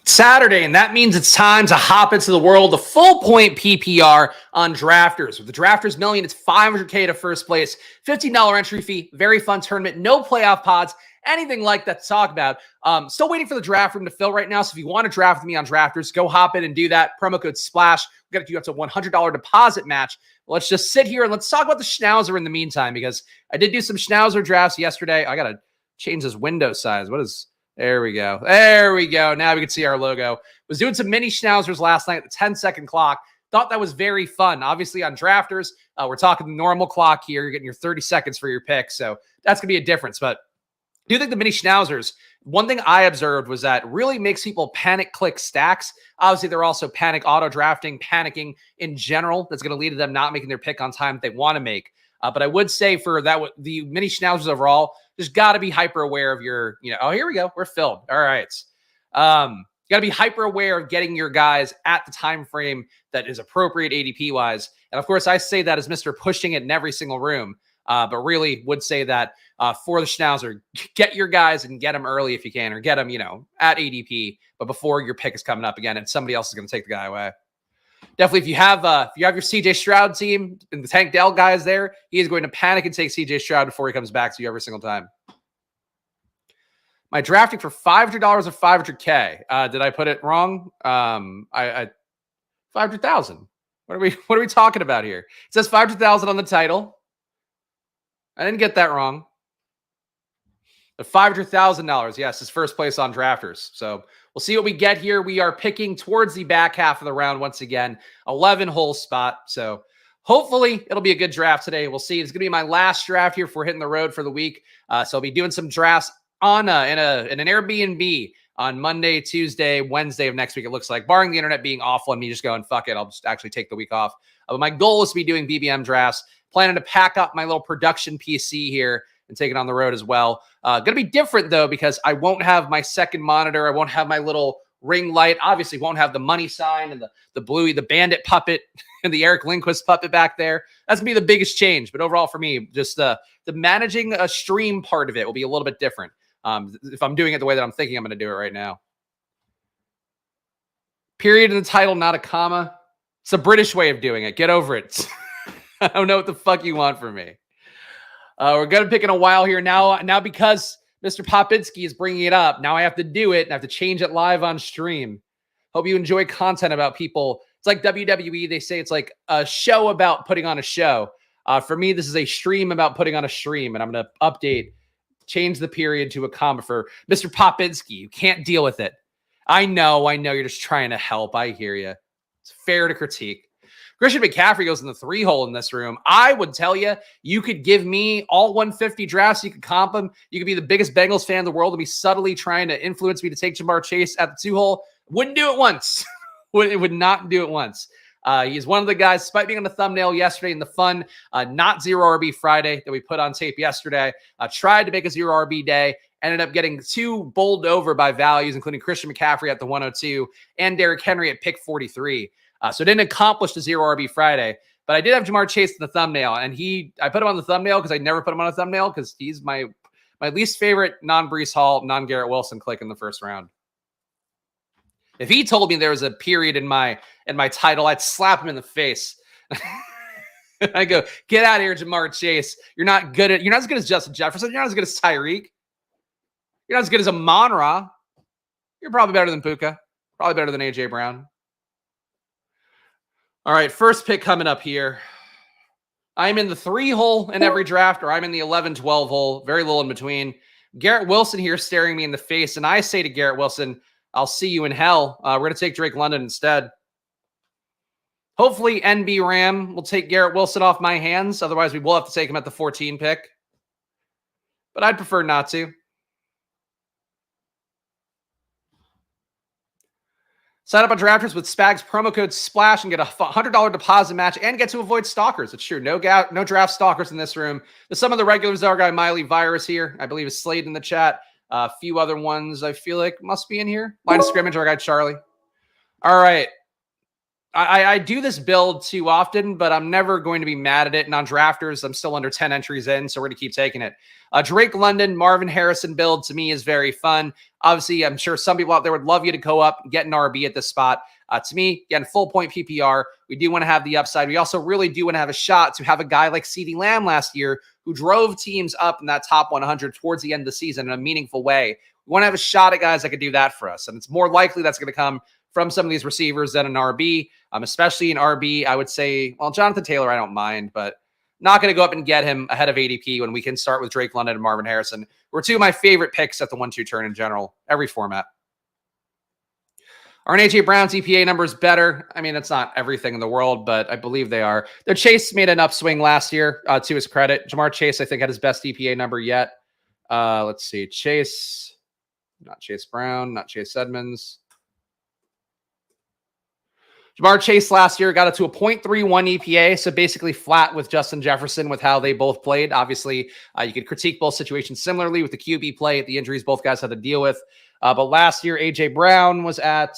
Saturday, and that means it's time to hop into the world of full point PPR on Drafters. With the Drafters Million, it's $500K to first place, $15 entry fee, very fun tournament, no playoff pods, anything like that to talk about. Still waiting for the draft room to fill right now, so if you want to draft with me on Drafters, go hop in and do that. Promo code SPLASH. We're going to do up to $100 deposit match. Let's just sit here and let's talk about the Schnauzer in the meantime, because I did do some Schnauzer drafts yesterday. I got to change this window size. There we go. There we go. Now we can see our logo. Was doing some mini Schnauzers last night at the 10-second clock. Thought that was very fun. Obviously on Drafters, we're talking the normal clock here. You're getting your 30 seconds for your pick. So that's going to be a difference. But I do think the mini Schnauzers, one thing I observed was that really makes people panic click stacks. Obviously, they're also panic auto drafting, panicking in general. That's going to lead to them not making their pick on time that they want to make. But I would say for that, the mini Schnauzers overall, just got to be hyper aware of your, oh, here we go. We're filled. All right. Got to be hyper aware of getting your guys at the time frame that is appropriate ADP wise. And of course, I say that as Mr. Pushing it in every single room, but really would say that for the Schnauzer, get your guys and get them early if you can, or get them, at ADP, but before your pick is coming up again and somebody else is going to take the guy away. Definitely, if you have your CJ Stroud team and the Tank Dell guy is there, he is going to panic and take CJ Stroud before he comes back to you every single time. My drafting for $500 or $500K. Did I put it wrong? I 500,000. What are we talking about here? It says 500,000 on the title. I didn't get that wrong. But $500,000, yes, is first place on Drafters. So we'll see what we get here. We are picking towards the back half of the round once again, 11-hole spot. So hopefully it'll be a good draft today. We'll see. It's going to be my last draft here before hitting the road for the week. So I'll be doing some drafts on in an Airbnb on Monday, Tuesday, Wednesday of next week. It looks like, barring the internet being awful and me just going, fuck it, I'll just actually take the week off. But my goal is to be doing BBM drafts. Planning to pack up my little production PC here and take it on the road as well. Going to be different, though, because I won't have my second monitor. I won't have my little ring light. Obviously, won't have the money sign and the Bluey, the Bandit puppet, and the Eric Lindquist puppet back there. That's going to be the biggest change. But overall, for me, just the managing a stream part of it will be a little bit different if I'm doing it the way that I'm thinking I'm going to do it right now. Period in the title, not a comma. It's a British way of doing it. Get over it. I don't know what the fuck you want from me. We're going to pick in a while here now because Mr. Popinski is bringing it up. Now I have to do it and I have to change it live on stream. Hope you enjoy content about people. It's like WWE. They say it's like a show about putting on a show. For me, this is a stream about putting on a stream, and I'm going to change the period to a comma for Mr. Popinski. You can't deal with it. I know. You're just trying to help. I hear you. It's fair to critique. Christian McCaffrey goes in the 3-hole in this room. I would tell you, you could give me all 150 drafts. You could comp him. You could be the biggest Bengals fan in the world and be subtly trying to influence me to take Jamar Chase at the 2-hole. Wouldn't do it once. It would not do it once. He's one of the guys, despite being on the thumbnail yesterday in the fun, not 0 RB Friday that we put on tape yesterday, tried to make a 0 RB day, ended up getting 2 bowled over by values, including Christian McCaffrey at the 102 and Derrick Henry at pick 43. So didn't accomplish the 0 RB Friday, but I did have Jamar Chase in the thumbnail, and I put him on the thumbnail because I never put him on a thumbnail because he's my least favorite non-Breece Hall, non-Garrett Wilson click in the first round. If he told me there was a period in my title, I'd slap him in the face. I go, get out of here, Jamar Chase. You're not as good as Justin Jefferson. You're not as good as Tyreek. You're not as good as Amon-Ra. You're probably better than Puka. Probably better than A.J. Brown. All right, first pick coming up here. I'm in the 3-hole in every draft, or I'm in the 11-12 hole. Very little in between. Garrett Wilson here staring me in the face, and I say to Garrett Wilson, I'll see you in hell. We're going to take Drake London instead. Hopefully, NB Ram will take Garrett Wilson off my hands. Otherwise, we will have to take him at the 14 pick. But I'd prefer not to. Sign up on Drafters with Spags promo code SPLASH and get a $100 deposit match and get to avoid stalkers. It's true. No draft stalkers in this room. There's some of the regulars. Our guy Miley Virus here, I believe, is Slade in the chat. A few other ones I feel like must be in here. Line of scrimmage, our guy Charlie. All right. I do this build too often, but I'm never going to be mad at it. And on drafters, I'm still under 10 entries in, so we're going to keep taking it. Drake London, Marvin Harrison build to me is very fun. Obviously, I'm sure some people out there would love you to go up and get an RB at this spot. To me, again, full point PPR. We do want to have the upside. We also really do want to have a shot to have a guy like CeeDee Lamb last year who drove teams up in that top 100 towards the end of the season in a meaningful way. We want to have a shot at guys that could do that for us. And it's more likely that's going to come from some of these receivers than an RB, especially an RB. I would say, well, Jonathan Taylor, I don't mind, but not going to go up and get him ahead of ADP when we can start with Drake London and Marvin Harrison, who are two of my favorite picks at the 1-2 turn in general, every format. Aren't A.J. Brown's EPA numbers better? I mean, it's not everything in the world, but I believe they are. Their Chase made an upswing last year, to his credit. Jamar Chase, I think, had his best EPA number yet. Let's see. Chase, not Chase Brown, not Chase Edmonds. Jamar Chase last year got it to a 0.31 EPA, so basically flat with Justin Jefferson with how they both played. Obviously, you could critique both situations similarly with the QB play, the injuries both guys had to deal with. But last year, A.J. Brown was at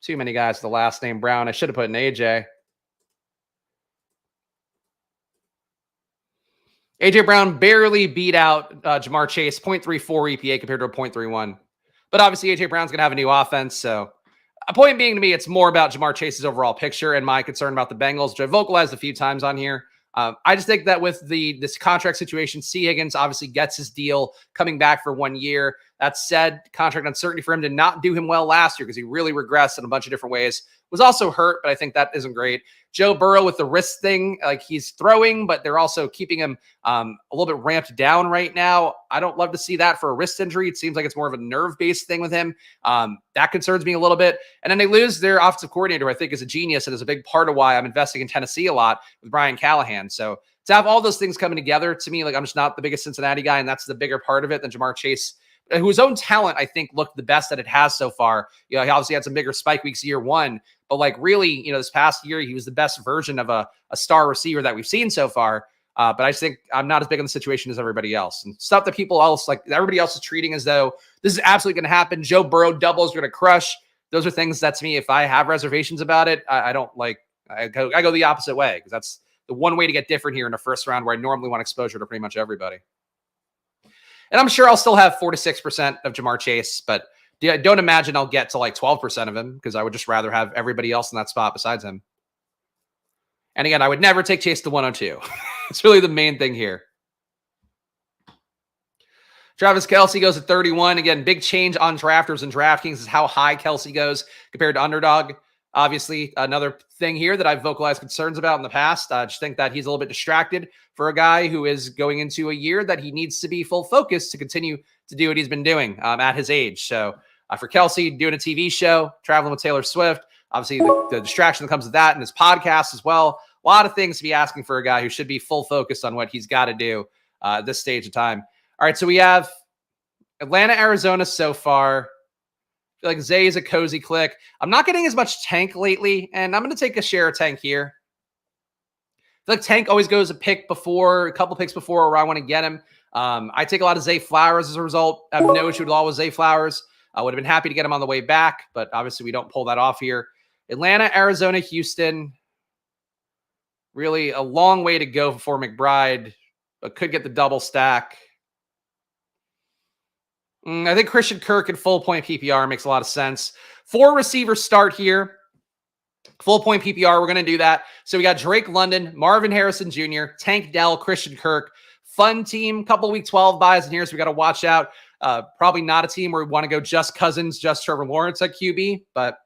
too many guys with the last name Brown. I should have put an A.J. A.J. Brown barely beat out Jamar Chase, 0.34 EPA compared to a 0.31. But obviously, A.J. Brown's going to have a new offense, so a point being to me, it's more about Jamar Chase's overall picture and my concern about the Bengals, which I vocalized a few times on here. I just think that with this contract situation, C. Higgins obviously gets his deal coming back for 1 year. That said, contract uncertainty for him did not do him well last year because he really regressed in a bunch of different ways. Was also hurt, but I think that isn't great. Joe Burrow with the wrist thing, like he's throwing, but they're also keeping him a little bit ramped down right now. I don't love to see that for a wrist injury. It seems like it's more of a nerve-based thing with him. That concerns me a little bit. And then they lose their offensive coordinator, who I think is a genius and is a big part of why I'm investing in Tennessee a lot with Brian Callahan. So to have all those things coming together, to me, like I'm just not the biggest Cincinnati guy, and that's the bigger part of it than Jamar Chase, whose own talent, I think, looked the best that it has so far. He obviously had some bigger spike weeks year one, but like really, this past year, he was the best version of a star receiver that we've seen so far. But I just think I'm not as big on the situation as everybody else. And stuff that people else, like everybody else is treating as though this is absolutely going to happen. Joe Burrow doubles, going to crush. Those are things that to me, if I have reservations about it, I don't like, I go the opposite way because that's the one way to get different here in the first round where I normally want exposure to pretty much everybody. And I'm sure I'll still have 4 to 6% of Jamar Chase, but don't imagine I'll get to like 12% of him because I would just rather have everybody else in that spot besides him. And again, I would never take Chase to 102. It's really the main thing here. Travis Kelce goes at 31. Again, big change on drafters and DraftKings is how high Kelce goes compared to underdog. Obviously, another thing here that I've vocalized concerns about in the past. I just think that he's a little bit distracted for a guy who is going into a year that he needs to be full focus to continue to do what he's been doing at his age. So for Kelce, doing a TV show, traveling with Taylor Swift, obviously the distraction that comes with that and his podcast as well. A lot of things to be asking for a guy who should be full focused on what he's got to do at this stage of time. All right, so we have Atlanta, Arizona so far. I feel like Zay is a cozy click. I'm not getting as much Tank lately, and I'm going to take a share of Tank here. I feel like Tank always goes a couple picks before where I want to get him. I take a lot of Zay Flowers as a result. I have no issue at all with Zay Flowers. I would have been happy to get him on the way back, but obviously we don't pull that off here. Atlanta, Arizona, Houston. Really a long way to go for McBride, but could get the double stack. I think Christian Kirk and full point PPR makes a lot of sense. 4 receivers start here. Full point PPR, we're going to do that. So we got Drake London, Marvin Harrison Jr., Tank Dell, Christian Kirk. Fun team, couple week 12 buys in here, so we got to watch out. Probably not a team where we want to go just Cousins, just Trevor Lawrence at QB, but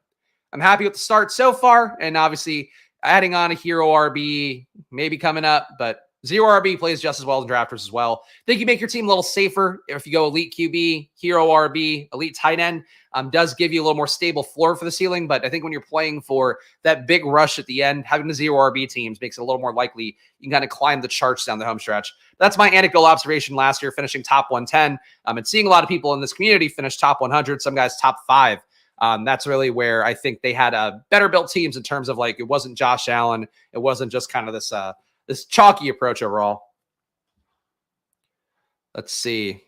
I'm happy with the start so far. And obviously adding on a hero RB, maybe coming up, but zero RB plays just as well in drafters as well. I think you make your team a little safer if you go elite QB, hero RB, elite tight end. Does give you a little more stable floor for the ceiling, but I think when you're playing for that big rush at the end, having the zero RB teams makes it a little more likely you can kind of climb the charts down the home stretch. That's my anecdotal observation last year, finishing top 110, and seeing a lot of people in this community finish top 100, some guys top 5. That's really where I think they had better built teams in terms of like it wasn't Josh Allen, it wasn't just kind of this chalky approach overall. Let's see.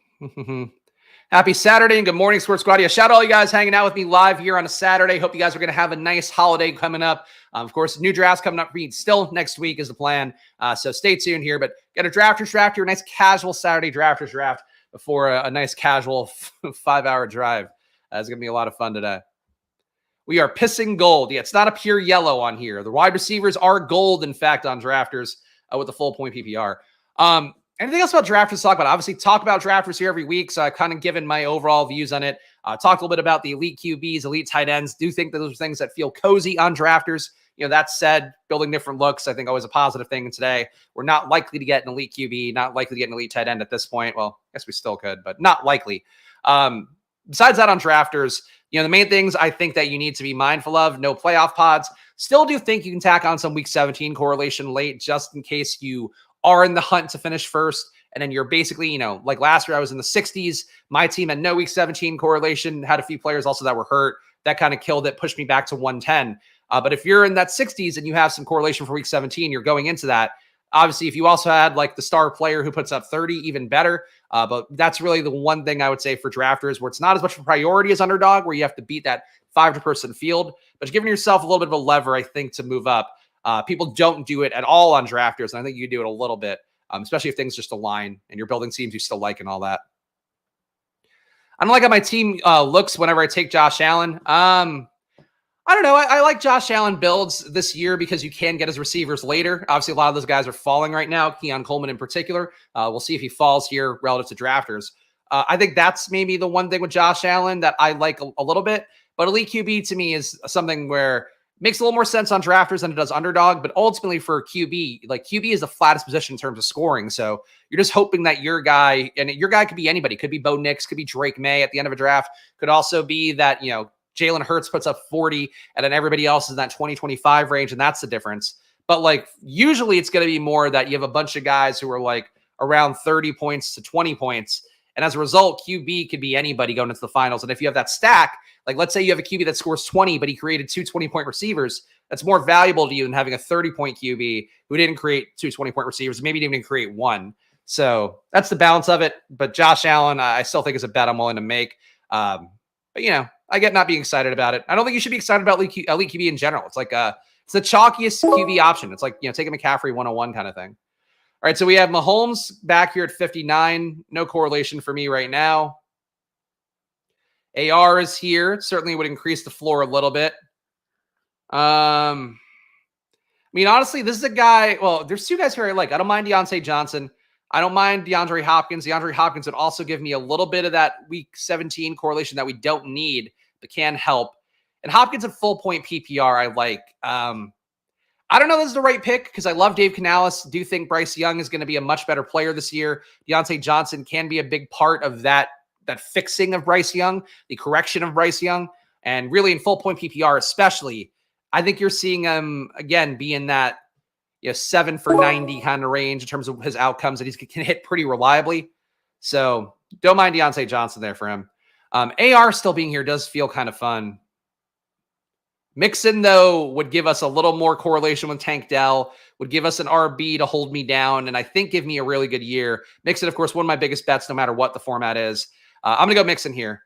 Happy Saturday and good morning, Sports Squad. Shout out all you guys hanging out with me live here on a Saturday. Hope you guys are going to have a nice holiday coming up. Of course, new drafts coming up for me still next week is the plan. So stay tuned here. But get a drafters draft here, a nice casual Saturday drafters draft before a nice casual 5-hour drive. It's going to be a lot of fun today. We are pissing gold. Yeah, it's not a pure yellow on here. The wide receivers are gold, in fact, on drafters with the full point PPR. Anything else about drafters to talk about? Obviously, talk about drafters here every week, so I've kind of given my overall views on it. Talked a little bit about the elite QBs, elite tight ends. Do think that those are things that feel cozy on drafters. That said, building different looks, I think always a positive thing. And today, we're not likely to get an elite QB, not likely to get an elite tight end at this point. Well, I guess we still could, but not likely. Besides that on drafters, the main things I think that you need to be mindful of, no playoff pods. Still do think you can tack on some week 17 correlation late just in case you are in the hunt to finish first. And then you're basically, like last year, I was in the 60s. My team had no week 17 correlation, had a few players also that were hurt. That kind of killed it, pushed me back to 110. But if you're in that 60s and you have some correlation for week 17, you're going into that. Obviously, if you also had like the star player who puts up 30, even better. But that's really the one thing I would say for drafters where it's not as much of a priority as underdog, where you have to beat that 5-person field, but giving yourself a little bit of a lever, I think, to move up. People don't do it at all on drafters, and I think you do it a little bit, especially if things just align and you're building teams you still like and all that. I don't like how my team looks whenever I take Josh Allen. I don't know. I like Josh Allen builds this year because you can get his receivers later. Obviously, a lot of those guys are falling right now, Keon Coleman in particular. We'll see if he falls here relative to drafters. I think that's maybe the one thing with Josh Allen that I like a little bit. But elite QB to me is something where makes a little more sense on drafters than it does underdog, but ultimately for QB, like QB is the flattest position in terms of scoring. So you're just hoping that your guy, and your guy could be anybody, could be Bo Nix, could be Drake May at the end of a draft, could also be that, Jalen Hurts puts up 40 and then everybody else is in that 20-25 range. And that's the difference. But like, usually it's going to be more that you have a bunch of guys who are like around 30 points to 20 points. And as a result, QB could be anybody going into the finals. And if you have that stack, like let's say you have a QB that scores 20, but he created 2 20-point receivers, that's more valuable to you than having a 30-point QB who didn't create 2 20-point receivers, maybe didn't even create one. So that's the balance of it. But Josh Allen, I still think is a bet I'm willing to make. But I get not being excited about it. I don't think you should be excited about elite QB in general. It's like it's the chalkiest QB option. It's like, taking McCaffrey 101 kind of thing. All right, so we have Mahomes back here at 59. No correlation for me right now. AR is here. Certainly would increase the floor a little bit. Honestly, this is a guy. Well, there's 2 guys here I like. I don't mind Deontay Johnson. I don't mind DeAndre Hopkins. DeAndre Hopkins would also give me a little bit of that week 17 correlation that we don't need, but can help. And Hopkins at full point PPR, I like. I don't know if this is the right pick because I love Dave Canales. Do think Bryce Young is going to be a much better player this year. Deontay Johnson can be a big part of that fixing of Bryce Young, the correction of Bryce Young. And really in full point PPR especially, I think you're seeing him, again, be in that 7 for 90 kind of range in terms of his outcomes that he can hit pretty reliably. So don't mind Deontay Johnson there for him. AR still being here does feel kind of fun. Mixon, though, would give us a little more correlation with Tank Dell, would give us an RB to hold me down, and I think give me a really good year. Mixon, of course, one of my biggest bets, no matter what the format is. I'm going to go Mixon here.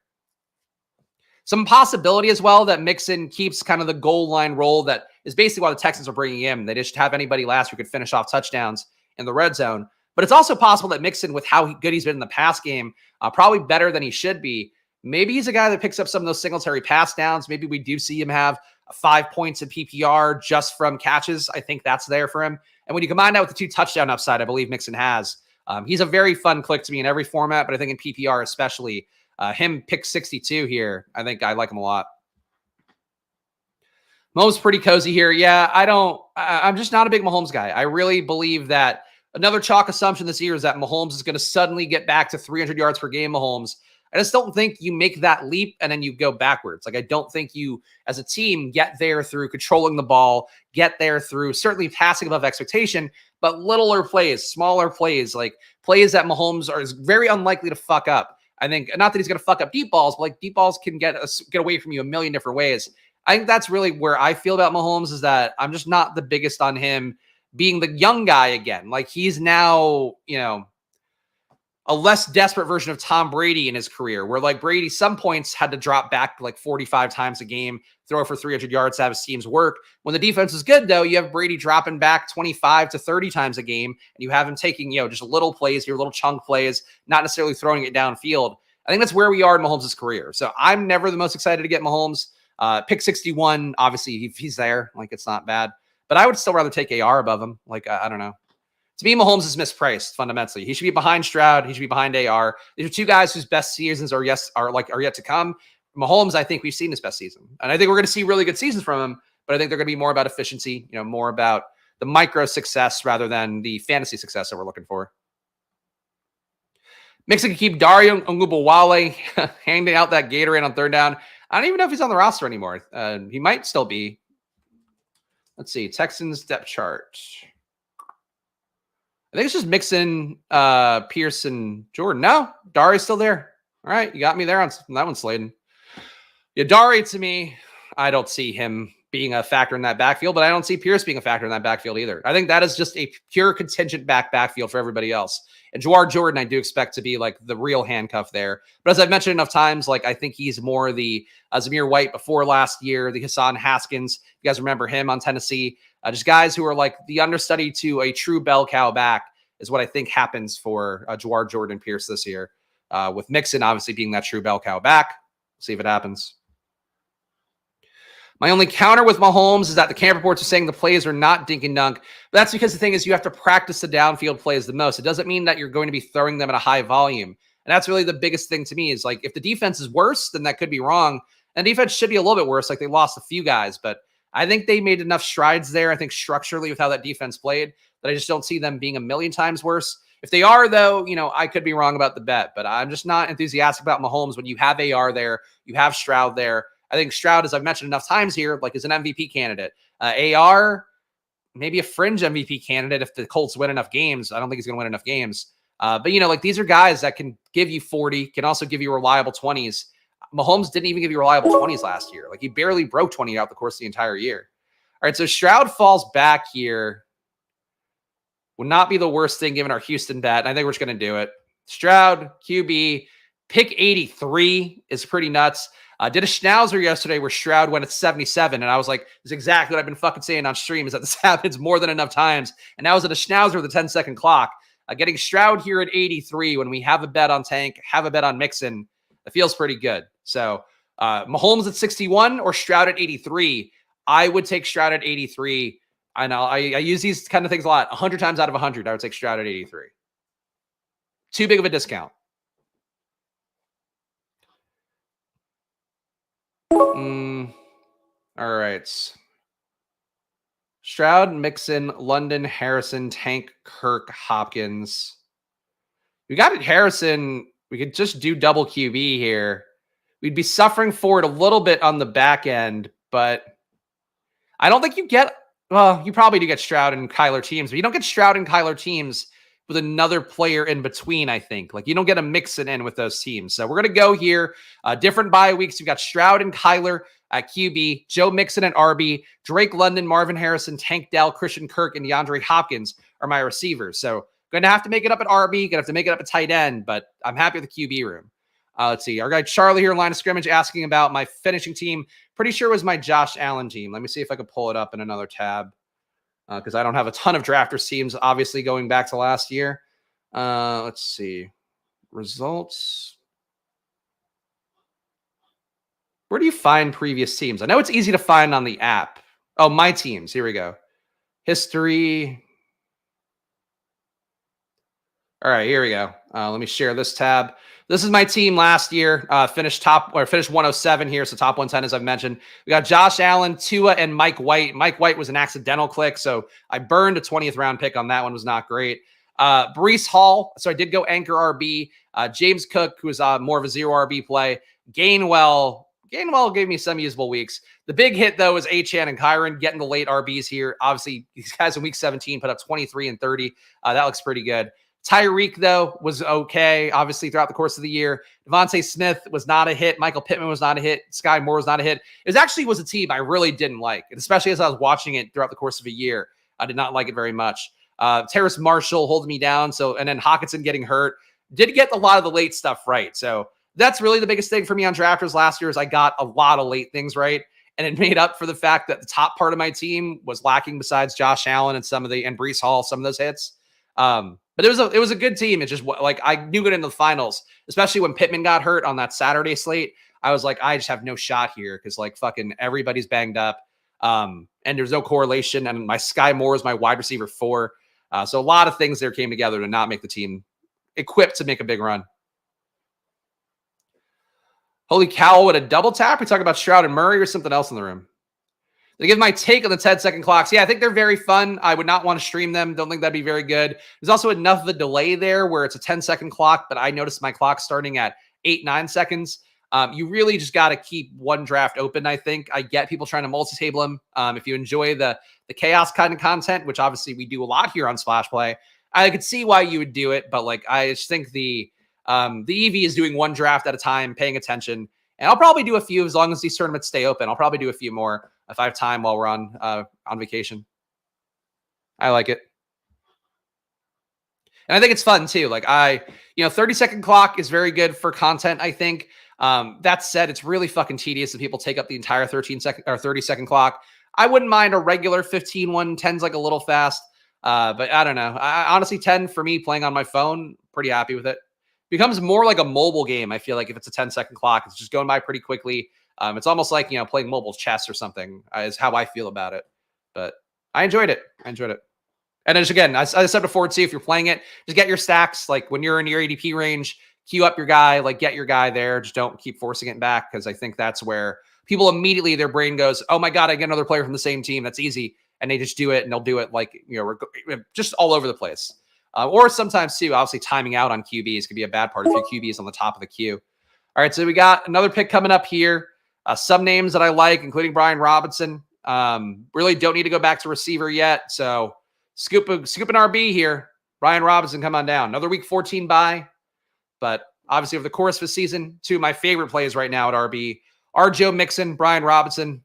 Some possibility as well that Mixon keeps kind of the goal line role that is basically why the Texans are bringing him. They just have anybody last who could finish off touchdowns in the red zone. But it's also possible that Mixon, with how good he's been in the pass game, probably better than he should be. Maybe he's a guy that picks up some of those Singletary pass downs. Maybe we do see him have 5 points in PPR just from catches. I think that's there for him. And when you combine that with the 2 touchdown upside, I believe Mixon has, he's a very fun click to me in every format, but I think in PPR especially, him pick 62 here. I think I like him a lot. Mahomes pretty cozy here. Yeah, I'm just not a big Mahomes guy. I really believe that another chalk assumption this year is that Mahomes is going to suddenly get back to 300 yards per game Mahomes. I just don't think you make that leap and then you go backwards. Like, I don't think you as a team get there through controlling the ball, get there through certainly passing above expectation, but littler plays, smaller plays, like plays that Mahomes is very unlikely to fuck up. I think, not that he's going to fuck up deep balls, but like deep balls can get away from you a million different ways. I think that's really where I feel about Mahomes, is that I'm just not the biggest on him being the young guy again. Like, he's now, a less desperate version of Tom Brady in his career, where like Brady some points had to drop back like 45 times a game, throw for 300 yards to have his teams work. When the defense is good, though, you have Brady dropping back 25 to 30 times a game, and you have him taking, just little plays here, little chunk plays, not necessarily throwing it downfield. I think that's where we are in Mahomes' career. So I'm never the most excited to get Mahomes. Pick 61, obviously, if he's there, like it's not bad. But I would still rather take AR above him. Like, I don't know. To me, Mahomes is mispriced fundamentally. He should be behind Stroud. He should be behind AR. These are two guys whose best seasons are yet to come. Mahomes, I think we've seen his best season, and I think we're going to see really good seasons from him. But I think they're going to be more about efficiency, more about the micro success rather than the fantasy success that we're looking for. Mixon can keep Dario Ngubawale handing out that Gatorade on third down. I don't even know if he's on the roster anymore. He might still be. Let's see. Texans depth chart. I think it's just Mixon, Pierce, and Jordan. No, Darie's still there. All right, you got me there on that one, Sladen. Yeah, Darie, to me, I don't see him being a factor in that backfield, but I don't see Pierce being a factor in that backfield either. I think that is just a pure contingent backfield for everybody else. And Jawar Jordan, I do expect to be like the real handcuff there. But as I've mentioned enough times, like I think he's more the Zamir White before last year, the Hassan Haskins. You guys remember him on Tennessee? Just guys who are like the understudy to a true bell cow back is what I think happens for Jawar Jordan Pierce this year. With Mixon obviously being that true bell cow back. See if it happens. My only counter with Mahomes is that the camp reports are saying the plays are not dink and dunk. But that's because the thing is you have to practice the downfield plays the most. It doesn't mean that you're going to be throwing them at a high volume. And that's really the biggest thing to me is like if the defense is worse, then that could be wrong. And defense should be a little bit worse. Like they lost a few guys, but I think they made enough strides there. I think structurally with how that defense played that I just don't see them being a million times worse. If they are, though, I could be wrong about the bet, but I'm just not enthusiastic about Mahomes when you have AR there, you have Stroud there. I think Stroud, as I've mentioned enough times here, like is an MVP candidate. AR, maybe a fringe MVP candidate if the Colts win enough games. I don't think he's going to win enough games. But, like these are guys that can give you 40, can also give you reliable 20s. Mahomes didn't even give you reliable 20s last year. Like he barely broke 20 out the course of the entire year. All right, so Stroud falls back here. Would not be the worst thing given our Houston bet. I think we're just going to do it. Stroud, QB, pick 83 is pretty nuts. Did a schnauzer yesterday where Stroud went at 77, and I was like, this is exactly what I've been fucking saying on stream, is that this happens more than enough times. And now I was at a schnauzer with a 10-second clock. Getting Stroud here at 83 when we have a bet on Tank, have a bet on Mixon, it feels pretty good. So Mahomes at 61 or Stroud at 83. I would take Stroud at 83. I know I use these kind of things a lot. 100 times out of 100, I would take Stroud at 83. Too big of a discount. All right. Stroud, Mixon, London, Harrison, Tank, Kirk, Hopkins. We got it, Harrison. We could just do double QB here. We'd be suffering for it a little bit on the back end, but I don't think you get, well, you probably do get Stroud and Kyler teams, but you don't get Stroud and Kyler teams with another player in between, I think. Like, you don't get a Mixon in with those teams. So we're going to go here. Different bye weeks. We've got Stroud and Kyler at QB, Joe Mixon at RB, Drake London, Marvin Harrison, Tank Dell, Christian Kirk, and DeAndre Hopkins are my receivers. So going to have to make it up at RB, going to have to make it up at tight end, but I'm happy with the QB room. Let's see. Our guy Charlie here in line of scrimmage asking about my finishing team. Pretty sure it was my Josh Allen team. Let me see if I can pull it up in another tab because I don't have a ton of drafters teams, obviously, going back to last year. Let's see. Results. Where do you find previous teams? I know it's easy to find on the app. Oh, my teams. Here we go. History. All right, here we go. Let me share this tab. This is my team last year. Finished 107 here, so top 110 as I've mentioned. We got Josh Allen, Tua, and Mike White. Mike White was an accidental click, so I burned a 20th round pick on that one. Was not great. Breece Hall. So I did go anchor RB. James Cook, who was more of a zero RB play. Gainwell gave me some usable weeks. The big hit, though, is Achane and Kyron getting the late RBs here. Obviously, these guys in week 17 put up 23 and 30. That looks pretty good. Tyreek, though, was okay, obviously, throughout the course of the year. Devontae Smith was not a hit. Michael Pittman was not a hit. Sky Moore was not a hit. It was a team I really didn't like, especially as I was watching it throughout the course of a year. I did not like it very much. Terrace Marshall holding me down. And then Hawkinson getting hurt. did get a lot of the late stuff right. So that's really the biggest thing for me on drafters last year is I got a lot of late things right. And it made up for the fact that the top part of my team was lacking besides Josh Allen and Breece Hall, some of those hits. But it was a good team. It's just like I knew it in the finals, especially when Pittman got hurt on that Saturday slate. I was like, I just have no shot here because like fucking everybody's banged up. And there's no correlation. And my Sky Moore is my wide receiver 4. So a lot of things there came together to not make the team equipped to make a big run. Holy cow, what a double tap. We talk about Stroud and Murray or something else in the room. To give my take on the 10-second clocks. Yeah, I think they're very fun. I would not want to stream them. Don't think that'd be very good. There's also enough of a delay there where it's a 10-second clock, but I noticed my clock starting at 8-9 seconds. You really just got to keep one draft open, I think. I get people trying to multi-table them. If you enjoy the chaos kind of content, which obviously we do a lot here on Splash Play, I could see why you would do it, but like I just think the EV is doing one draft at a time, paying attention. And I'll probably do a few as long as these tournaments stay open. I'll probably do a few more if I have time while we're on vacation. I like it. And I think it's fun too. Like 30-second clock is very good for content, I think. That said, it's really fucking tedious if people take up the entire 30-second clock. I wouldn't mind a regular 15 one. 10's like a little fast. But I don't know. Honestly, 10 for me playing on my phone, pretty happy with it. Becomes more like a mobile game. I feel like if it's a 10-second clock, it's just going by pretty quickly. It's almost like, playing mobile chess or something is how I feel about it. But I enjoyed it. And then again, as I said before too, if you're playing it, just get your stacks. Like when you're in your ADP range, queue up your guy, like get your guy there. Just don't keep forcing it back because I think that's where people immediately, their brain goes, oh my God, I get another player from the same team. That's easy. And they just do it and they'll do it like, just all over the place. Or sometimes too, obviously timing out on QBs could be a bad part if your QB is on the top of the queue. All right, so we got another pick coming up here. Some names that I like, including Brian Robinson. Really don't need to go back to receiver yet. So scoop an RB here. Brian Robinson, come on down. Another week 14 bye. But obviously over the course of the season, two of my favorite plays right now at RB are Joe Mixon, Brian Robinson.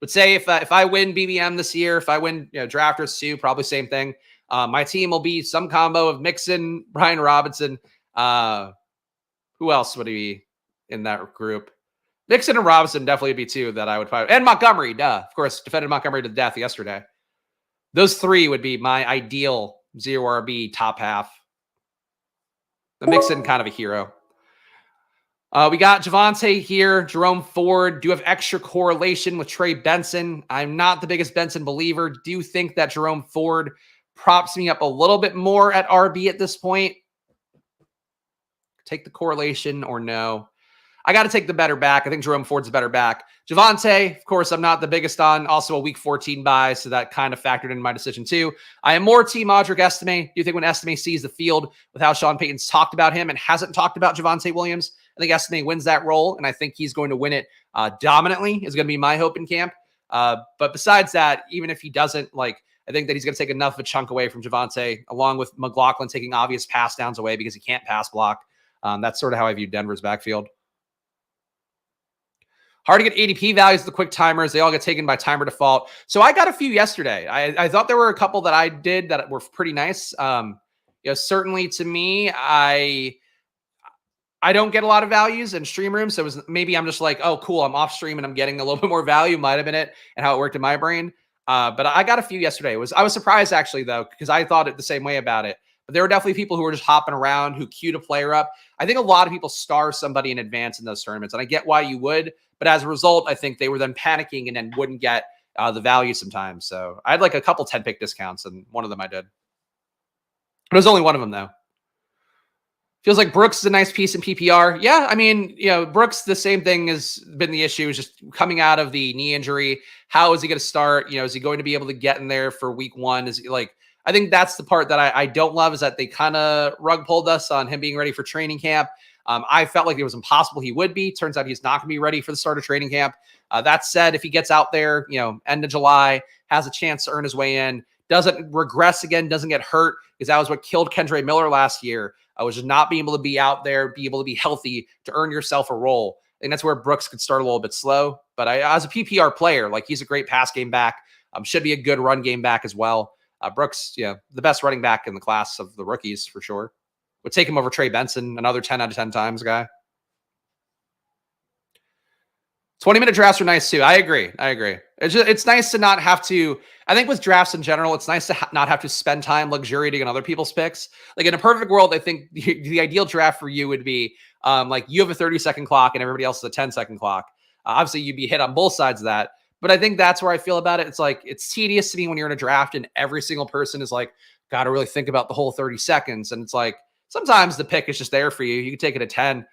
Would say if I win BBM this year, if I win drafters too, probably same thing. My team will be some combo of Mixon, Brian Robinson. Who else would he be in that group? Mixon and Robinson definitely would be two that I would probably. And Montgomery, duh. Of course, defended Montgomery to death yesterday. Those three would be my ideal 0 RB top half. The Mixon kind of a hero. We got Javonte here, Jerome Ford. Do have extra correlation with Trey Benson. I'm not the biggest Benson believer. Do think that Jerome Ford props me up a little bit more at RB at this point. Take the correlation or no. I got to take the better back. I think Jerome Ford's a better back. Javonte, of course, I'm not the biggest on. Also a week 14 buy, so that kind of factored into my decision too. I am more team Audric Estime. Do you think when Estime sees the field with how Sean Payton's talked about him and hasn't talked about Javonte Williams, I think Estime wins that role, and I think he's going to win it dominantly is going to be my hope in camp. But besides that, even if he doesn't, I think that he's going to take enough of a chunk away from Javonte, along with McLaughlin taking obvious pass downs away because he can't pass block. That's sort of how I view Denver's backfield. Hard to get ADP values of the quick timers. They all get taken by timer default. So I got a few yesterday. I thought there were a couple that I did that were pretty nice. Certainly to me, I don't get a lot of values in stream rooms. So it was maybe I'm just like, oh, cool. I'm off stream and I'm getting a little bit more value. Might have been it and how it worked in my brain. But I got a few yesterday. I was surprised actually though, because I thought it the same way about it. But there were definitely people who were just hopping around who queued a player up. I think a lot of people star somebody in advance in those tournaments, and I get why you would. But as a result, I think they were then panicking and then wouldn't get the value sometimes. So I had like a couple 10-pick discounts, and one of them I did. It was only one of them though. Feels like Brooks is a nice piece in PPR. Yeah, I mean, Brooks, the same thing has been the issue, is just coming out of the knee injury. How is he going to start? Is he going to be able to get in there for week one? Is he I think that's the part that I don't love, is that they kind of rug pulled us on him being ready for training camp. I felt like it was impossible he would be. Turns out he's not going to be ready for the start of training camp. That said, if he gets out there, end of July, has a chance to earn his way in, doesn't regress again, doesn't get hurt, because that was what killed Kendre Miller last year. Was just not being able to be out there, be able to be healthy to earn yourself a role. I think that's where Brooks could start a little bit slow. But as a PPR player, he's a great pass game back. Should be a good run game back as well. Brooks, the best running back in the class of the rookies for sure. Would take him over Trey Benson, another 10 out of 10 times guy. 20-minute drafts are nice too. I agree. It's nice to not have to. I think with drafts in general, it's nice to not have to spend time luxuriating on other people's picks. Like in a perfect world, I think the ideal draft for you would be like you have a 30-second clock and everybody else has a 10-second clock. Obviously, you'd be hit on both sides of that. But I think that's where I feel about it. It's like it's tedious to me when you're in a draft and every single person is like, got to really think about the whole 30 seconds. And it's like sometimes the pick is just there for you. You can take it at 10.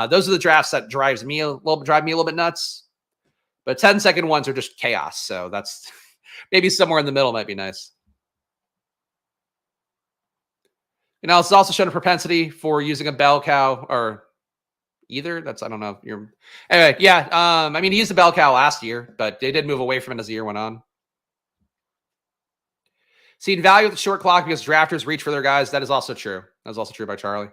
Those are the drafts that drive me a little bit nuts. But 10-second ones are just chaos. So that's maybe somewhere in the middle might be nice. You know, it's also shown a propensity for using a bell cow or either. That's, I don't know. Anyway, yeah. I mean, he used the bell cow last year, but they did move away from it as the year went on. Seeing value with the short clock because drafters reach for their guys. That is also true. That was also true by Charlie.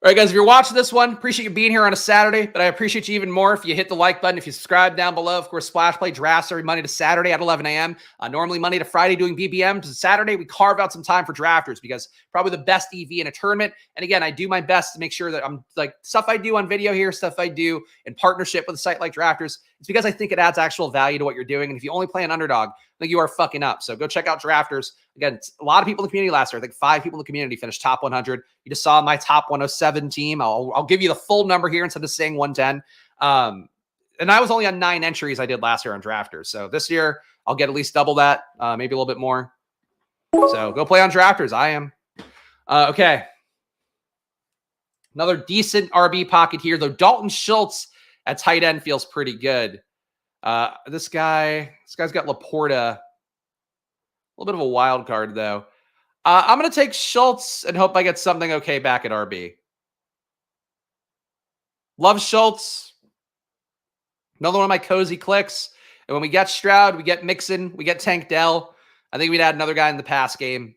All right, guys, if you're watching this one, appreciate you being here on a Saturday, but I appreciate you even more if you hit the like button, if you subscribe down below. Of course, Splash Play drafts every Monday to Saturday at 11 a.m. Normally Monday to Friday doing BBM. Saturday, we carve out some time for drafters because probably the best EV in a tournament. And again, I do my best to make sure that I'm like stuff I do on video here, stuff I do in partnership with a site like Drafters. It's because I think it adds actual value to what you're doing. And if you only play an underdog, I think you are fucking up. So go check out Drafters. Again, a lot of people in the community last year. I think 5 people in the community finished top 100. You just saw my top 107 team. I'll give you the full number here instead of saying 110. And I was only on 9 entries I did last year on Drafters. So this year, I'll get at least double that, maybe a little bit more. So go play on Drafters. I am. Okay. Another decent RB pocket here, though. Dalton Schultz at tight end feels pretty good. This guy's got Laporta. A little bit of a wild card, though. I'm going to take Schultz and hope I get something okay back at RB. Love Schultz. Another one of my cozy clicks. And when we get Stroud, we get Mixon, we get Tank Dell. I think we'd add another guy in the pass game.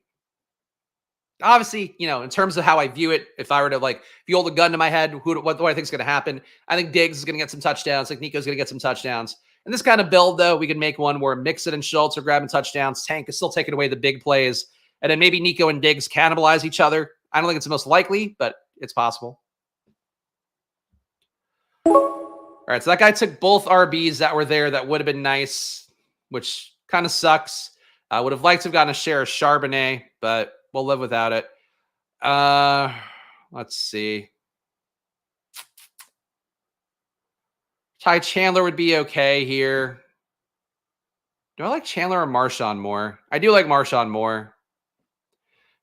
Obviously, you know, in terms of how I view it, if I were to like, if you hold a gun to my head, what do I think is going to happen? I think Diggs is going to get some touchdowns. I think Nico's going to get some touchdowns. And this kind of build, though, we can make one where Mixon and Schultz are grabbing touchdowns. Tank is still taking away the big plays. And then maybe Nico and Diggs cannibalize each other. I don't think it's the most likely, but it's possible. All right, so that guy took both RBs that were there. That would have been nice, which kind of sucks. I would have liked to have gotten a share of Charbonnet, but we'll live without it. Let's see. Ty Chandler would be okay here. Do I like Chandler or Marshawn more? I do like Marshawn more.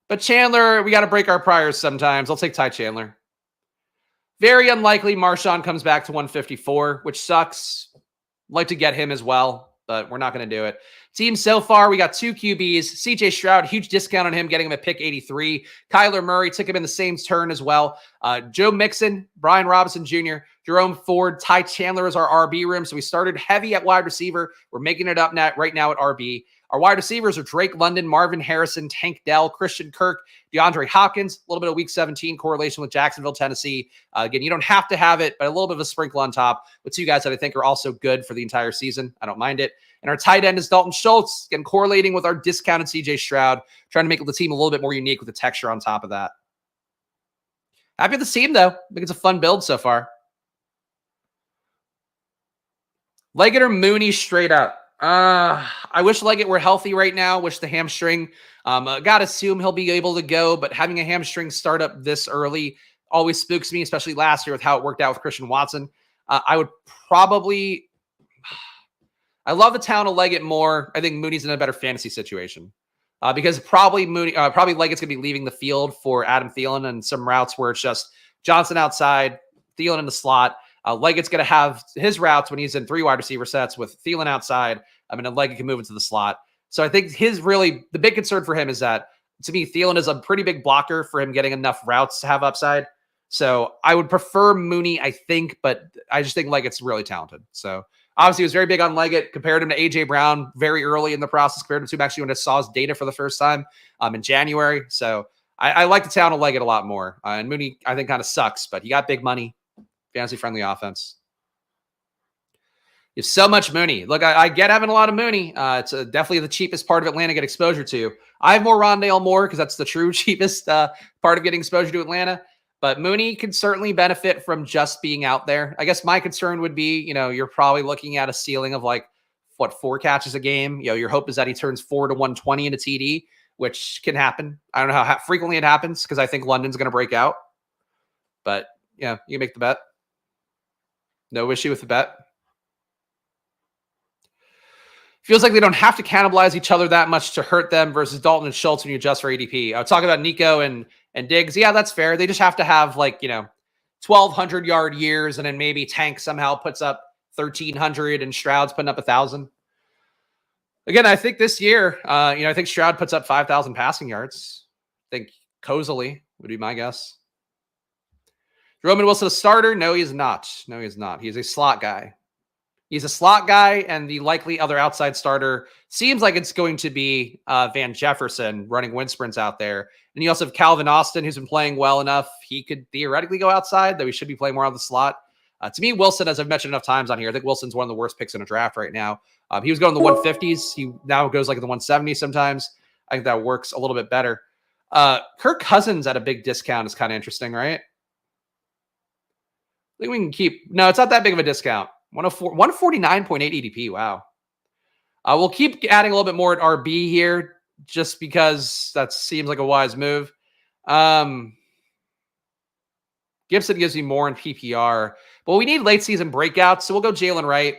But Chandler, we got to break our priors sometimes. I'll take Ty Chandler. Very unlikely Marshawn comes back to 154, which sucks. Like to get him as well, but we're not going to do it. Team so far, we got 2 QBs. CJ Stroud, huge discount on him, getting him at pick 83. Kyler Murray took him in the same turn as well. Joe Mixon, Brian Robinson Jr., Jerome Ford, Ty Chandler is our RB room. So we started heavy at wide receiver. We're making it up right now at RB. Our wide receivers are Drake London, Marvin Harrison, Tank Dell, Christian Kirk, DeAndre Hopkins, a little bit of week 17 correlation with Jacksonville, Tennessee. Again, you don't have to have it, but a little bit of a sprinkle on top with 2 guys that I think are also good for the entire season. I don't mind it. And our tight end is Dalton Schultz, again, correlating with our discounted CJ Stroud, trying to make the team a little bit more unique with the texture on top of that. Happy with the team, though. I think it's a fun build so far. Leggett or Mooney straight up? I wish Leggett were healthy right now. Wish the hamstring. Got to assume he'll be able to go, but having a hamstring start up this early always spooks me, especially last year with how it worked out with Christian Watson. I would probably... I love the talent of Leggett more. I think Mooney's in a better fantasy situation because probably Leggett's going to be leaving the field for Adam Thielen and some routes where it's just Johnson outside, Thielen in the slot. Leggett's going to have his routes when he's in 3 wide receiver sets with Thielen outside. I mean, Leggett can move into the slot. So I think the big concern for him is that, to me, Thielen is a pretty big blocker for him getting enough routes to have upside. So I would prefer Mooney, I think, but I just think Leggett's really talented. So obviously, he was very big on Leggett, compared him to A.J. Brown very early in the process, compared him to him actually when I saw his data for the first time in January. So I like the talent of Leggett a lot more. And Mooney, I think, kind of sucks, but he got big money, fantasy-friendly offense. You have so much Mooney. Look, I get having a lot of Mooney. It's definitely the cheapest part of Atlanta to get exposure to. I have more Rondale Moore because that's the true cheapest part of getting exposure to Atlanta. But Mooney can certainly benefit from just being out there. I guess my concern would be, you're probably looking at a ceiling of like, 4 catches a game. Your hope is that he turns 4 to 120 in a TD, which can happen. I don't know how frequently it happens because I think London's going to break out. But, you can make the bet. No issue with the bet. Feels like they don't have to cannibalize each other that much to hurt them versus Dalton and Schultz when you adjust for ADP. I was talking about Nico and Diggs. Yeah, that's fair. They just have to have 1,200 yard years, and then maybe Tank somehow puts up 1,300 and Stroud's putting up 1,000. Again, I think this year, I think Stroud puts up 5,000 passing yards. I think Cozily would be my guess. Roman Wilson a starter? No, he is not. He's a slot guy. He's a slot guy, and the likely other outside starter seems like it's going to be Van Jefferson running wind sprints out there. And you also have Calvin Austin, who's been playing well enough. He could theoretically go outside, though he should be playing more on the slot. To me, Wilson, as I've mentioned enough times on here, I think Wilson's one of the worst picks in a draft right now. He was going in the 150s. He now goes like in the 170s sometimes. I think that works a little bit better. Kirk Cousins at a big discount is kind of interesting, right? I think we can keep... No, it's not that big of a discount. 149.8 ADP. Wow. We'll keep adding a little bit more at RB here just because that seems like a wise move. Gibson gives me more in PPR, but we need late season breakouts, so we'll go Jalen Wright.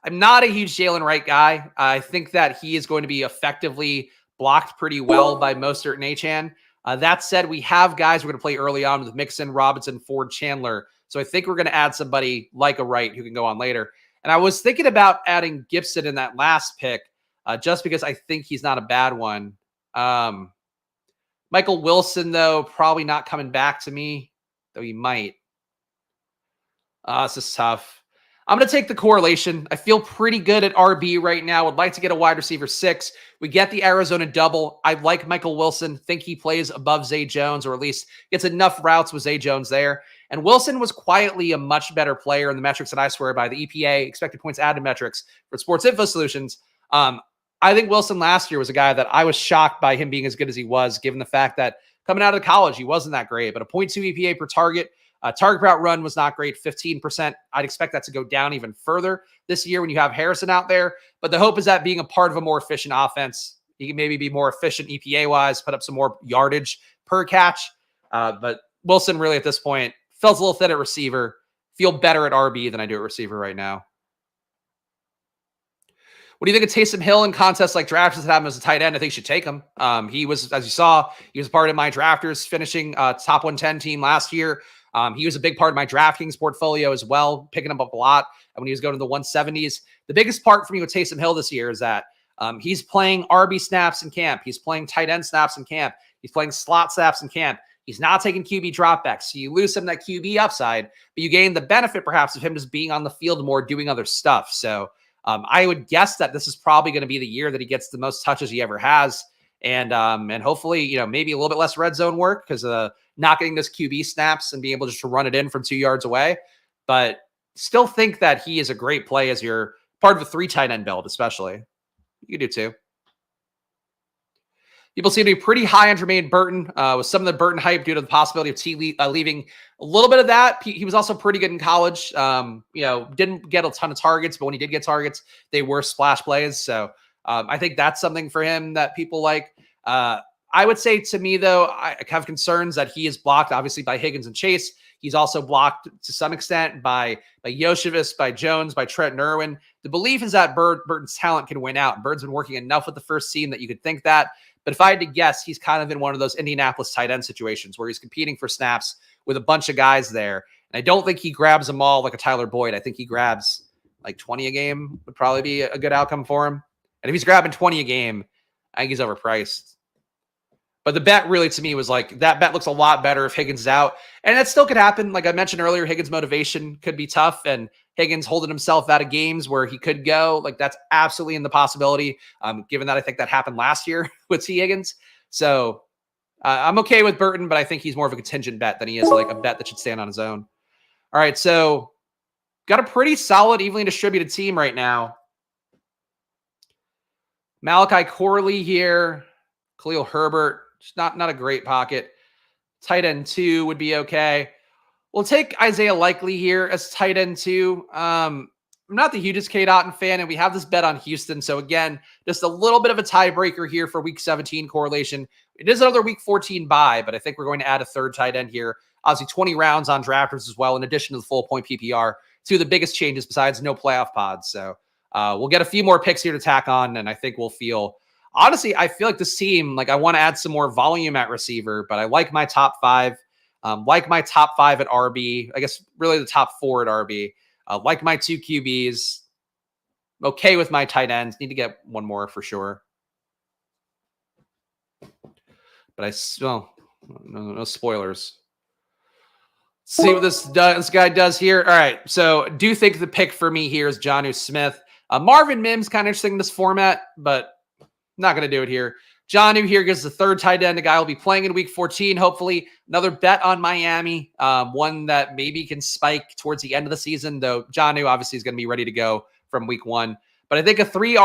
I'm not a huge Jalen Wright guy. I think that he is going to be effectively blocked pretty well by Mostert and Achane. That said, we have guys we're going to play early on with Mixon, Robinson, Ford, Chandler. So I think we're going to add somebody like a Wright who can go on later. And I was thinking about adding Gibson in that last pick just because I think he's not a bad one. Michael Wilson, though, probably not coming back to me, though he might. This is tough. I'm going to take the correlation. I feel pretty good at RB right now. Would like to get a wide receiver 6. We get the Arizona double. I like Michael Wilson. Think he plays above Zay Jones, or at least gets enough routes with Zay Jones there. And Wilson was quietly a much better player in the metrics that I swear by, the EPA, expected points added metrics for Sports Info Solutions. I think Wilson last year was a guy that I was shocked by him being as good as he was, given the fact that coming out of college, he wasn't that great. But a 0.2 EPA per target. Target route run was not great, 15%. I'd expect that to go down even further this year when you have Harrison out there. But the hope is that being a part of a more efficient offense, he can maybe be more efficient EPA-wise, put up some more yardage per catch. But Wilson really at this point feels a little thin at receiver. Feel better at RB than I do at receiver right now. What do you think of Taysom Hill in contests like drafts that have him as a tight end? I think you should take him. He was, as you saw, he was part of my drafters finishing top 110 team last year. He was a big part of my DraftKings portfolio as well, picking him up a lot when he was going to the 170s. The biggest part for me with Taysom Hill this year is that he's playing RB snaps in camp. He's playing tight end snaps in camp. He's playing slot snaps in camp. He's not taking QB dropbacks. So you lose some of that QB upside, but you gain the benefit perhaps of him just being on the field more, doing other stuff. So I would guess that this is probably going to be the year that he gets the most touches he ever has. And hopefully, maybe a little bit less red zone work because not getting those QB snaps and being able just to run it in from 2 yards away. But still think that he is a great play as you're part of a 3 tight end build, especially. You do too. People seem to be pretty high on Jermaine Burton with some of the Burton hype due to the possibility of T leaving. A little bit of that. He was also pretty good in college. Didn't get a ton of targets, but when he did get targets, they were splash plays. So I think that's something for him that people like. I would say to me, though, I have concerns that he is blocked, obviously, by Higgins and Chase. He's also blocked to some extent by Yoshevich, by Jones, by Trent and Irwin. The belief is that Burton's talent can win out. Bird's been working enough with the first team that you could think that. But if I had to guess, he's kind of in one of those Indianapolis tight end situations where he's competing for snaps with a bunch of guys there. And I don't think he grabs them all like a Tyler Boyd. I think he grabs like 20 a game would probably be a good outcome for him. And if he's grabbing 20 a game, I think he's overpriced. But the bet really to me was like, that bet looks a lot better if Higgins is out. And that still could happen. Like I mentioned earlier, Higgins' motivation could be tough. And Higgins holding himself out of games where he could go. Like that's absolutely in the possibility, given that I think that happened last year with T. Higgins. So I'm okay with Burton, but I think he's more of a contingent bet than he is like a bet that should stand on his own. All right, so Got a pretty solid, evenly distributed team right now. Malachi Corley here. Khalil Herbert. Just not a great pocket. Tight end 2 would be okay. We'll take Isaiah Likely here as tight end 2. I'm not the hugest Cade Otton fan, and we have this bet on Houston. So again, just a little bit of a tiebreaker here for week 17 correlation. It is another week 14 bye, but I think we're going to add a third tight end here. Obviously 20 rounds on drafters as well, in addition to the full point PPR. Two of the biggest changes besides no playoff pods. So we'll get a few more picks here to tack on, and I think we'll feel... Honestly, I feel like this team, like I want to add some more volume at receiver, but I like my top 5. Like my top 5 at RB, I guess really the top 4 at RB. Like my 2 QBs. Okay with my tight ends. Need to get one more for sure. But no spoilers. See what this guy does here. All right, so do think the pick for me here is Jonnu Smith. Marvin Mims, kind of interesting in this format, but not going to do it here. Jonnu here gets the third tight end. The guy will be playing in week 14, hopefully. Another bet on Miami, one that maybe can spike towards the end of the season, though Jonnu obviously is going to be ready to go from week 1. But I think a three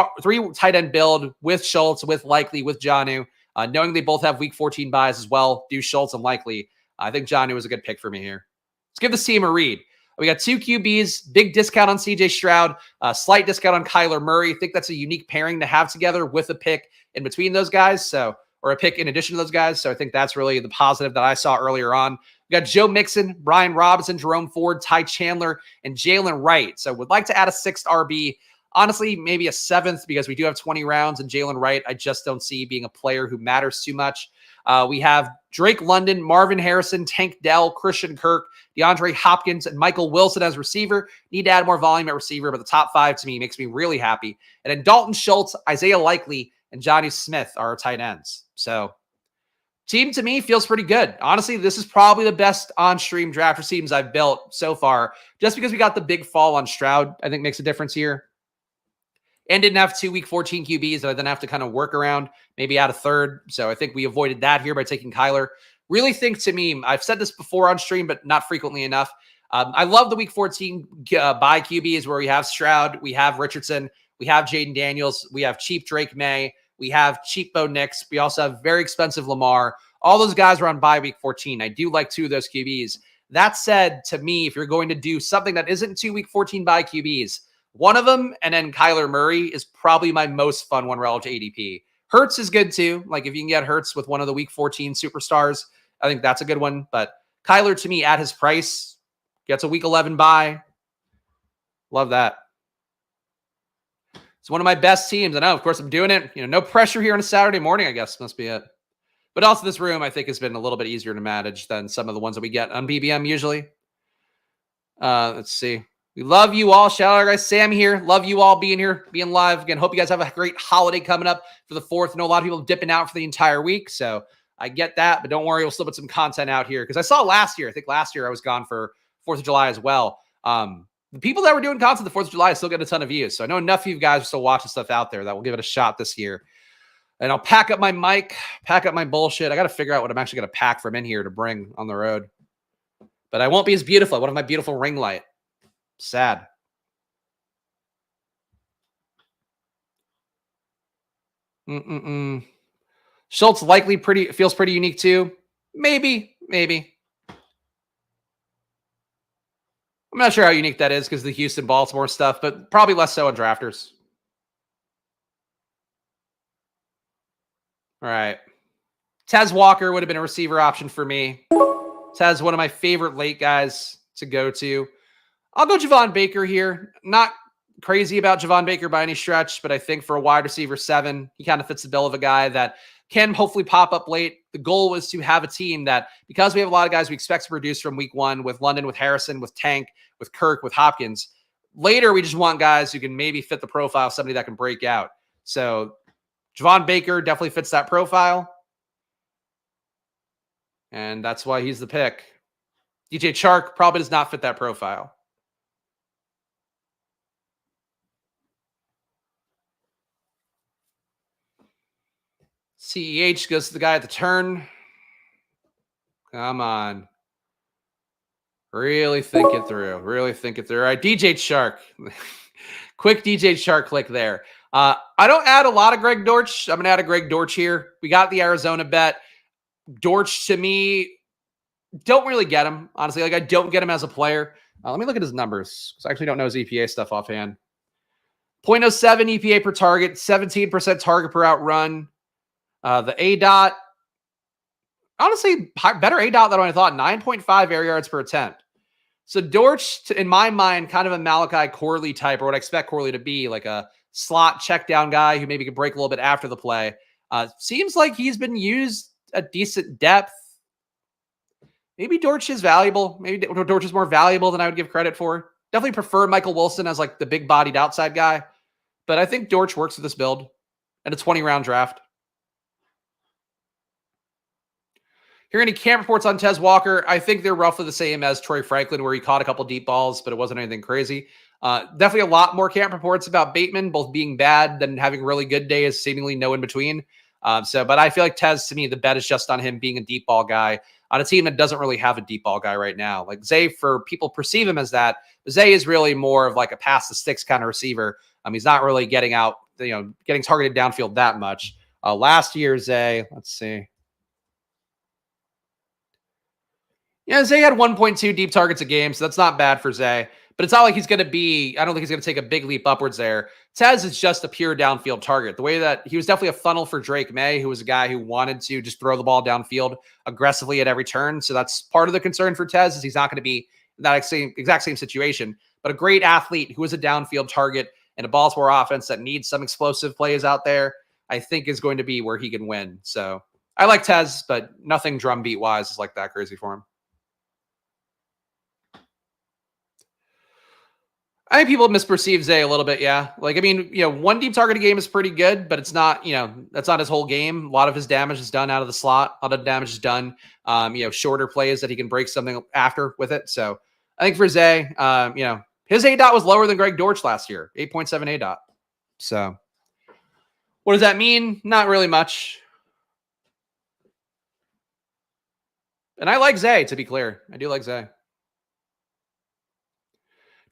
tight end build with Schultz, with Likely, with Jonnu, knowing they both have week 14 buys as well, do Schultz and Likely, I think Jonnu is a good pick for me here. Let's give this team a read. We got 2 QBs, big discount on CJ Stroud, slight discount on Kyler Murray. I think that's a unique pairing to have together with a pick in between those guys. Or a pick in addition to those guys. So I think that's really the positive that I saw earlier on. We got Joe Mixon, Brian Robinson, Jerome Ford, Ty Chandler, and Jalen Wright. So would like to add a 6th RB. Honestly, maybe a 7th because we do have 20 rounds, and Jalen Wright, I just don't see being a player who matters too much. We have Drake London, Marvin Harrison, Tank Dell, Christian Kirk, DeAndre Hopkins, and Michael Wilson as receiver. Need to add more volume at receiver, but the top 5 to me makes me really happy. And then Dalton Schultz, Isaiah Likely, and Jonnu Smith are our tight ends. So team to me feels pretty good. Honestly, this is probably the best on-stream draft teams I've built so far. Just because we got the big fall on Stroud, I think makes a difference here. And didn't have 2 week 14 QBs that I then have to kind of work around, maybe add a third. So I think we avoided that here by taking Kyler. Really think to me, I've said this before on stream, but not frequently enough. I love the week 14 buy QBs where we have Stroud, we have Richardson, we have Jaden Daniels, we have cheap Drake May, we have cheap Bo Nix, we also have very expensive Lamar. All those guys are on bye week 14. I do like 2 of those QBs. That said, to me, if you're going to do something that isn't 2 week 14 buy QBs, one of them, and then Kyler Murray, is probably my most fun one relative to ADP. Hurts is good too. Like if you can get Hurts with one of the week 14 superstars, I think that's a good one. But Kyler, to me, at his price, gets a week 11 bye. Love that. It's one of my best teams. I know, of course, I'm doing it. No pressure here on a Saturday morning, I guess. Must be it. But also this room, I think, has been a little bit easier to manage than some of the ones that we get on BBM usually. Let's see. We love you all. Shout out, guys. Sam here. Love you all being here, being live. Again, hope you guys have a great holiday coming up for the 4th. I know a lot of people dipping out for the entire week, so I get that. But don't worry, we'll still put some content out here. Because I saw last year, I think last year I was gone for 4th of July as well. The people that were doing content the 4th of July still get a ton of views. So I know enough of you guys are still watching stuff out there that will give it a shot this year. And I'll pack up my mic, pack up my bullshit. I got to figure out what I'm actually going to pack from in here to bring on the road. But I won't be as beautiful. I won't have my beautiful ring light. Sad. Schultz likely feels pretty unique too. Maybe. I'm not sure how unique that is because of the Houston-Baltimore stuff, but probably less so on drafters. All right. Tez Walker would have been a receiver option for me. Tez, one of my favorite late guys to go to. I'll go Javon Baker here. Not crazy about Javon Baker by any stretch, but I think for a wide receiver 7, he kind of fits the bill of a guy that can hopefully pop up late. The goal was to have a team that, because we have a lot of guys we expect to produce from week 1 with London, with Harrison, with Tank, with Kirk, with Hopkins. Later, we just want guys who can maybe fit the profile of somebody that can break out. So Javon Baker definitely fits that profile. And that's why he's the pick. DJ Chark probably does not fit that profile. CEH goes to the guy at the turn. Come on. Really think it through. Really think it through. All right, DJ Shark. Quick DJ Shark click there. I don't add a lot of Greg Dortch. I'm going to add a Greg Dortch here. We got the Arizona bet. Dortch, to me, don't really get him, honestly. Like, I don't get him as a player. Let me look at his numbers, because I actually don't know his EPA stuff offhand. 0.07 EPA per target, 17% target per out run. The A dot, honestly, better A dot than I thought. 9.5 air yards per attempt. So Dortch, in my mind, kind of a Malachi Corley type, or what I expect Corley to be, like a slot check down guy who maybe could break a little bit after the play. Seems like he's been used at decent depth. Maybe Dortch is valuable. Maybe Dortch is more valuable than I would give credit for. Definitely prefer Michael Wilson as like the big bodied outside guy. But I think Dortch works with this build and a 20-round draft. Here are any camp reports on Tez Walker. I think they're roughly the same as Troy Franklin, where he caught a couple deep balls, but it wasn't anything crazy. Definitely a lot more camp reports about Bateman, both being bad than having really good days, seemingly no in between. But I feel like Tez, to me, the bet is just on him being a deep ball guy on a team that doesn't really have a deep ball guy right now. Like Zay, for people perceive him as that, but Zay is really more of like a pass the sticks kind of receiver. He's not really getting out, getting targeted downfield that much. Last year, Zay, let's see. Yeah, Zay had 1.2 deep targets a game, so that's not bad for Zay. But it's not like he's going to be, I don't think he's going to take a big leap upwards there. Tez is just a pure downfield target. The way that he was definitely a funnel for Drake May, who was a guy who wanted to just throw the ball downfield aggressively at every turn. So that's part of the concern for Tez, is he's not going to be in that exact same situation. But a great athlete who is a downfield target and a Baltimore offense that needs some explosive plays out there, I think is going to be where he can win. So I like Tez, but nothing drumbeat wise is like that crazy for him. I think people misperceive Zay a little bit, yeah. Like, I mean, one deep target a game is pretty good, but it's not, that's not his whole game. A lot of his damage is done out of the slot. A lot of damage is done, shorter plays that he can break something after with it. So I think for Zay, his A dot was lower than Greg Dortch last year, 8.7 A dot. So what does that mean? Not really much. And I like Zay, to be clear. I do like Zay.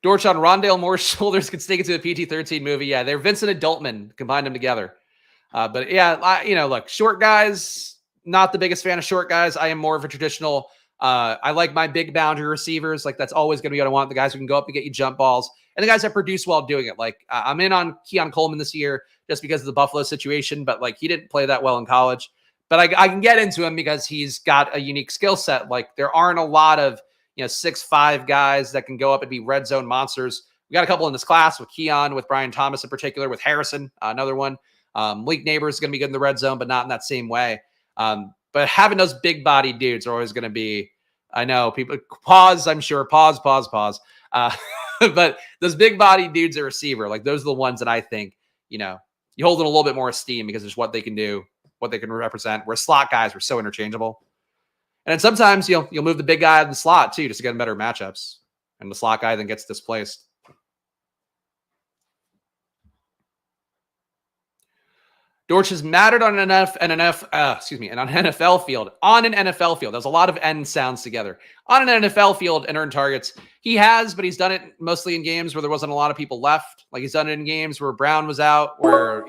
Dortch on Rondale Moore's shoulders could sneak into the PG-13 movie. Yeah, they're Vincent and Adultman. Combine them together. But yeah, look, short guys, not the biggest fan of short guys. I am more of a traditional, I like my big boundary receivers. Like, that's always going to be what I want. The guys who can go up and get you jump balls. And the guys that produce while doing it. Like, I'm in on Keon Coleman this year just because of the Buffalo situation. But, like, he didn't play that well in college. But I can get into him because he's got a unique skill set. Like, there aren't a lot of 6'5" guys that can go up and be red zone monsters. We got a couple in this class with Keon, with Brian Thomas in particular, with Harrison, another one. Malik Neighbors is going to be good in the red zone, but not in that same way. But having those big body dudes are always going to be, I know people pause, I'm sure, pause. But those big body dudes at receiver, like those are the ones that I think, you hold in a little bit more esteem because it's what they can do, what they can represent, where slot guys were so interchangeable. And then sometimes you'll move the big guy in the slot too, just to get better matchups. And the slot guy then gets displaced. Dortch has mattered on an NFL field. On an NFL field. There's a lot of N sounds together. On an NFL field and earned targets. He has, but he's done it mostly in games where there wasn't a lot of people left. Like, he's done it in games where Brown was out, where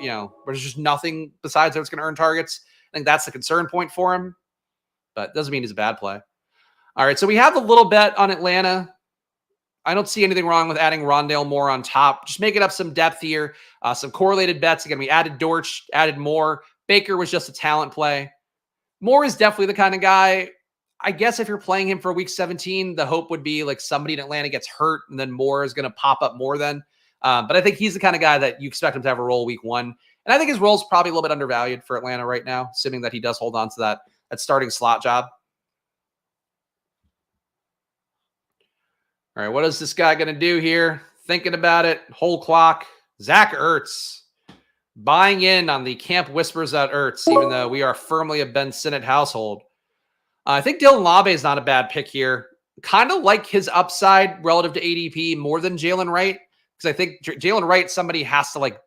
there's just nothing besides that's going to earn targets. I think that's the concern point for him. But doesn't mean he's a bad play. All right, so we have a little bet on Atlanta. I don't see anything wrong with adding Rondale Moore on top. Just making up some depth here. Some correlated bets. Again, we added Dortch, added Moore. Baker was just a talent play. Moore is definitely the kind of guy, I guess if you're playing him for week 17, the hope would be like somebody in Atlanta gets hurt and then Moore is going to pop up more then. But I think he's the kind of guy that you expect him to have a role week 1. And I think his role is probably a little bit undervalued for Atlanta right now, assuming that he does hold on to that starting slot job. All right, what is this guy going to do here? Thinking about it, whole clock. Zach Ertz buying in on the camp whispers at Ertz, even though we are firmly a Ben Sinnott household. I think Dylan Labe is not a bad pick here. Kind of like his upside relative to ADP more than Jalen Wright, because I think Jalen Wright, somebody has to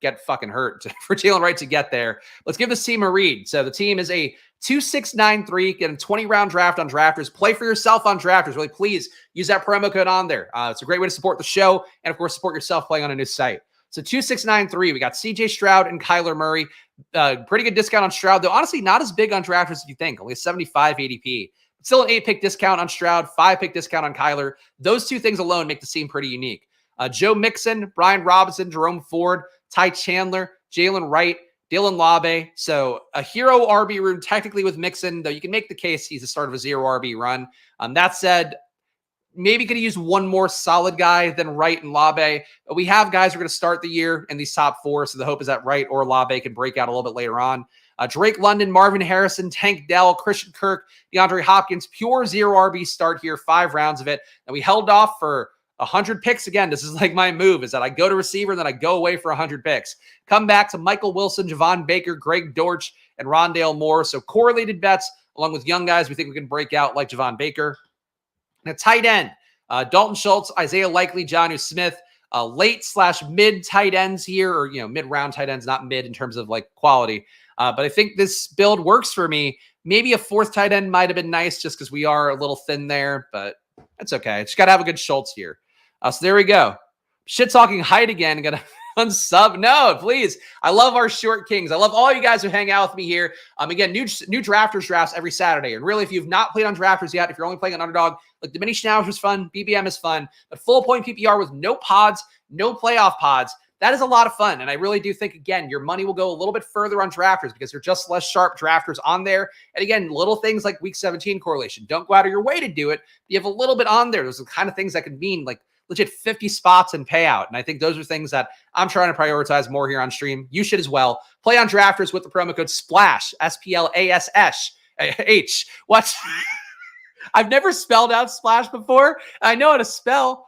get fucking hurt for Jalen Wright to get there. Let's give this team a read. So the team is a 2693. Get a 20-round draft on Drafters. Play for yourself on Drafters. Really, please use that promo code on there. It's a great way to support the show and, of course, support yourself playing on a new site. So 2693, we got CJ Stroud and Kyler Murray. Pretty good discount on Stroud, though honestly not as big on Drafters as you think. Only a 75 ADP. Still an 8-pick discount on Stroud, 5-pick discount on Kyler. Those two things alone make the team pretty unique. Joe Mixon, Brian Robinson, Jerome Ford, Ty Chandler, Jalen Wright, Dylan Labe. So a hero RB room technically with Mixon, though you can make the case he's the start of a 0 RB run. That said, maybe could use one more solid guy than Wright and Labe. But we have guys who are going to start the year in these top 4, so the hope is that Wright or Labe can break out a little bit later on. Drake London, Marvin Harrison, Tank Dell, Christian Kirk, DeAndre Hopkins, pure 0 RB start here, 5 rounds of it. And we held off for 100 picks. Again, this is like my move, is that I go to receiver and then I go away for 100 picks. Come back to Michael Wilson, Javon Baker, Greg Dortch, and Rondale Moore. So correlated bets along with young guys we think we can break out like Javon Baker. And a tight end, Dalton Schultz, Isaiah Likely, Jonnu Smith, late/mid tight ends here, or mid-round tight ends, not mid in terms of like quality. But I think this build works for me. Maybe a 4th tight end might have been nice just because we are a little thin there, but that's okay. Just got to have a good Schultz here. So there we go. Shit talking height again. Gonna unsub. No, please. I love our short kings. I love all you guys who hang out with me here. Again, new Drafters drafts every Saturday. And really, if you've not played on Drafters yet, if you're only playing on Underdog, like Diminishing Hours was fun, BBM is fun, but full point PPR with no pods, no playoff pods. That is a lot of fun. And I really do think, again, your money will go a little bit further on Drafters because they're just less sharp drafters on there. And again, little things like week 17 correlation. Don't go out of your way to do it. You have a little bit on there. Those are the kind of things that can mean like legit 50 spots in payout. And I think those are things that I'm trying to prioritize more here on stream. You should as well. Play on Drafters with the promo code SPLASH, SPLASH. What? I've never spelled out splash before. I know how to spell.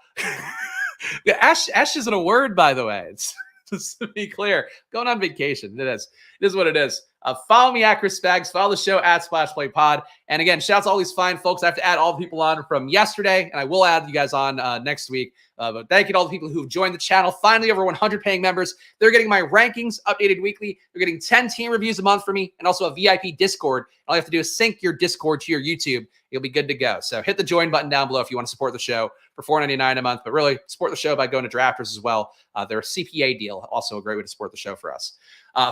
Ash isn't a word, by the way. It's just to be clear. Going on vacation. It is what it is. Follow me at Chris Spags. Follow the show at Splash Play Pod. And again, shouts to all these fine folks. I have to add all the people on from yesterday, and I will add you guys on next week. But thank you to all the people who've joined the channel. Finally, over 100 paying members. They're getting my rankings updated weekly. They're getting 10 team reviews a month from me, and also a VIP Discord. All you have to do is sync your Discord to your YouTube. You'll be good to go. So hit the join button down below if you want to support the show for $4.99 a month. But really, support the show by going to Drafters as well. They're a CPA deal. Also a great way to support the show for us.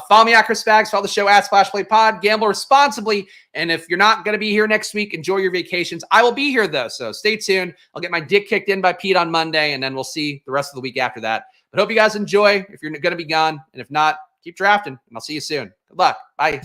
Follow me at Chris Spags. Follow the show at Splash Play Pod. Gamble responsibly. And if you're not going to be here next week, enjoy your vacations. I will be here, though, so stay tuned. I'll get my dick kicked in by Pete on Monday, and then we'll see the rest of the week after that. But hope you guys enjoy if you're going to be gone. And if not, keep drafting, and I'll see you soon. Good luck. Bye.